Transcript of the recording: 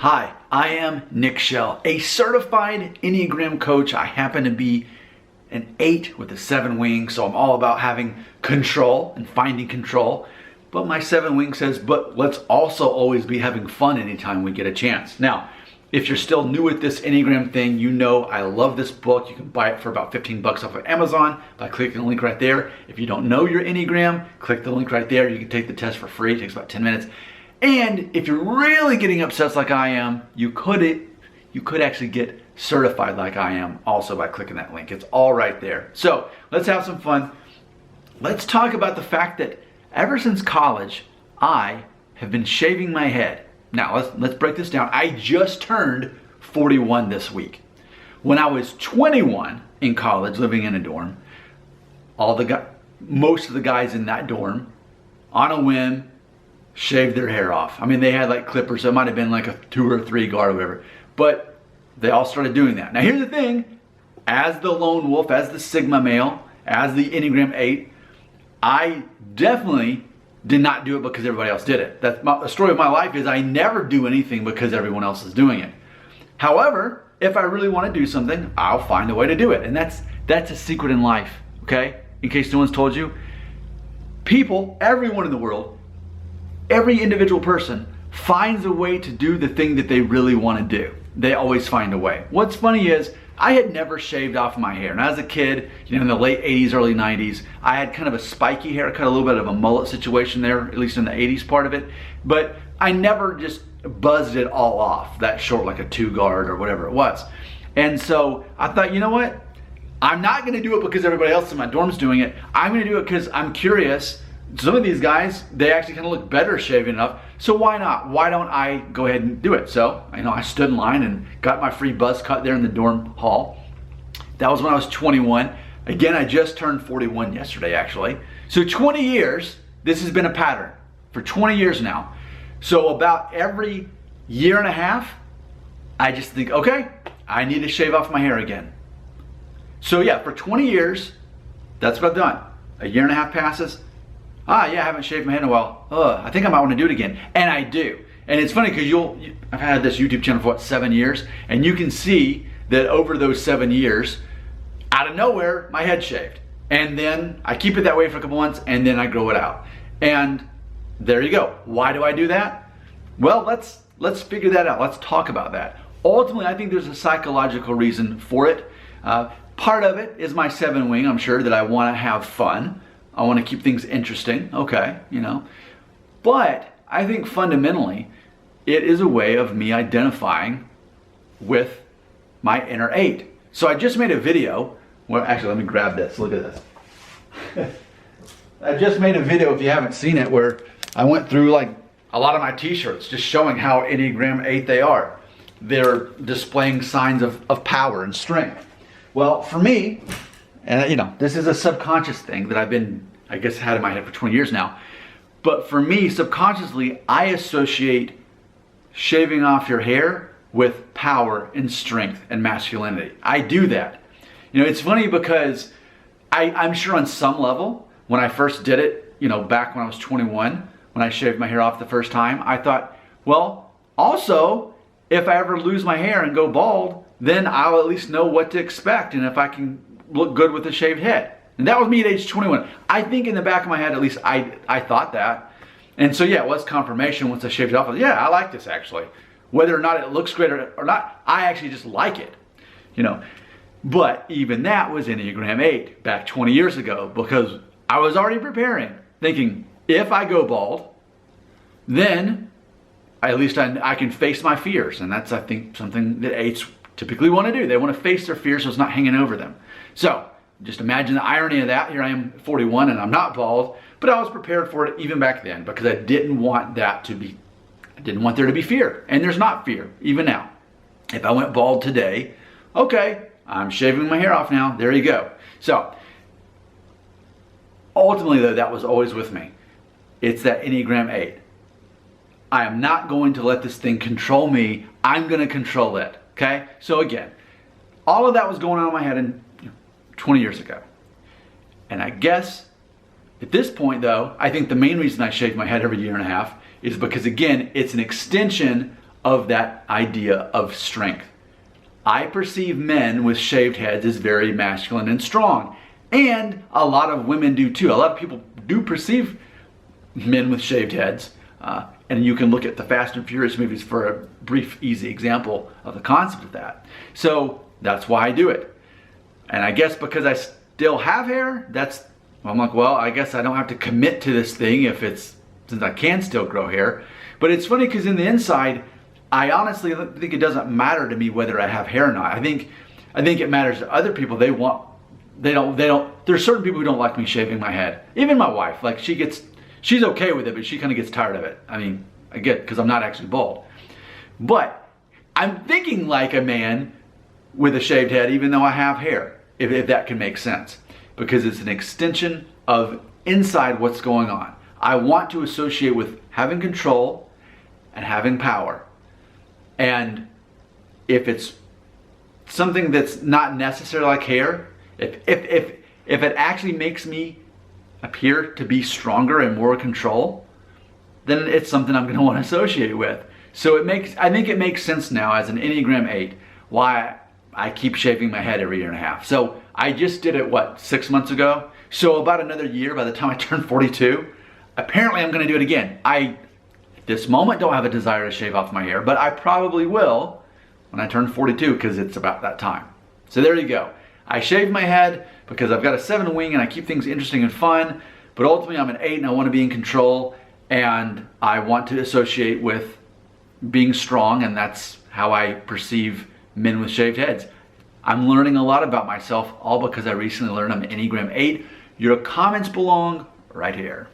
Hi, I am Nick Shell, a certified Enneagram coach. I happen to be an 8 with a 7 wing, so I'm all about having control and finding control. But my 7 wing says, but let's also always be having fun anytime we get a chance. Now, if you're still new at this Enneagram thing, you know I love this book. You can buy it for about 15 bucks off of Amazon by clicking the link right there. If you don't know your Enneagram, click the link right there. You can take the test for free. It takes about 10 minutes. And if you're really getting obsessed like I am, you could actually get certified like I am also by clicking that link. It's all right there. So let's have some fun. Let's talk about the fact that ever since college, I have been shaving my head. Now let's break this down. I just turned 41 this week. When I was 21 in college, living in a dorm, most of the guys in that dorm, on a whim, shaved their hair off. I mean, they had like clippers, so it might have been like a 2 or 3 guard or whatever, but they all started doing that. Now here's the thing, as the lone wolf, as the Sigma male, as the Enneagram 8, I definitely did not do it because everybody else did it. The story of my life is I never do anything because everyone else is doing it. However, if I really want to do something, I'll find a way to do it. And that's a secret in life, okay? In case no one's told you, people, everyone in the world, every individual person finds a way to do the thing that they really want to do. They always find a way. What's funny is I had never shaved off my hair. And as a kid, in the late 80s, early 90s, I had kind of a spiky haircut, a little bit of a mullet situation there, at least in the 80s part of it. But I never just buzzed it all off that short, like a 2 guard or whatever it was. And so I thought, you know what? I'm not going to do it because everybody else in my dorm's doing it. I'm going to do it because I'm curious. Some of these guys, they actually kind of look better shaving up. So why not? Why don't I go ahead and do it? So, I stood in line and got my free buzz cut there in the dorm hall. That was when I was 21. Again, I just turned 41 yesterday, actually. So 20 years, this has been a pattern for 20 years now. So about every year and a half, I just think, okay, I need to shave off my hair again. So yeah, for 20 years, that's what I've done. A year and a half passes. Yeah, I haven't shaved my head in a while. I think I might want to do it again. And I do. And it's funny because I've had this YouTube channel for 7 years, and you can see that over those 7 years, out of nowhere, my head's shaved. And then I keep it that way for a couple months, and then I grow it out. And there you go. Why do I do that? Well, let's figure that out. Let's talk about that. Ultimately, I think there's a psychological reason for it. Part of it is my 7 wing. I'm sure that I want to have fun. I want to keep things interesting, okay, But I think fundamentally, it is a way of me identifying with my inner 8. So I just made a video, actually let me grab this, look at this. I just made a video, if you haven't seen it, where I went through like a lot of my t-shirts, just showing how Enneagram 8 they are. They're displaying signs of power and strength. Well, for me, and this is a subconscious thing that I've been, I guess, had in my head for 20 years now. But for me, subconsciously, I associate shaving off your hair with power and strength and masculinity. I do that. It's funny because I'm sure on some level, when I first did it, back when I was 21, when I shaved my hair off the first time, I thought, well, also, if I ever lose my hair and go bald, then I'll at least know what to expect and if I can look good with a shaved head. And that was me at age 21. I think in the back of my head, at least I thought that. And so yeah, it was confirmation once I shaved it off. Yeah, I like this actually. Whether or not it looks great or not, I actually just like it. But even that was Enneagram 8 back 20 years ago, because I was already preparing, thinking if I go bald, then at least I can face my fears. And that's, I think, something that 8s typically want to do. They want to face their fears so it's not hanging over them. So just imagine the irony of that. Here I am 41 and I'm not bald, but I was prepared for it even back then because I didn't want there to be fear. And there's not fear, even now. If I went bald today, okay, I'm shaving my hair off now. There you go. So ultimately though, that was always with me. It's that Enneagram 8. I am not going to let this thing control me. I'm going to control it. Okay? So again, all of that was going on in my head in 20 years ago. And I guess at this point though, I think the main reason I shave my head every year and a half is because, again, it's an extension of that idea of strength. I perceive men with shaved heads as very masculine and strong. And a lot of women do too. A lot of people do perceive men with shaved heads. And you can look at the Fast and Furious movies for a brief, easy example of the concept of that. So that's why I do it. And I guess because I still have hair, I'm like, well, I guess I don't have to commit to this thing since I can still grow hair. But it's funny because in the inside, I honestly think it doesn't matter to me whether I have hair or not. I think it matters to other people. There's certain people who don't like me shaving my head. Even my wife, like she's okay with it, but she kind of gets tired of it. I mean, I get, because I'm not actually bald. But I'm thinking like a man with a shaved head, even though I have hair, if that can make sense. Because it's an extension of inside what's going on. I want to associate with having control and having power. And if it's something that's not necessarily like hair, if it actually makes me appear to be stronger and more control, then it's something I'm going to want to associate with. So I think it makes sense now as an Enneagram 8 why I keep shaving my head every 1.5 years. So I just did it, 6 months ago? So about another year, by the time I turn 42, apparently I'm going to do it again. I, at this moment, don't have a desire to shave off my hair, but I probably will when I turn 42 because it's about that time. So there you go. I shave my head because I've got a 7 wing and I keep things interesting and fun, but ultimately I'm an 8 and I want to be in control and I want to associate with being strong, and that's how I perceive men with shaved heads. I'm learning a lot about myself, all because I recently learned I'm an Enneagram 8. Your comments belong right here.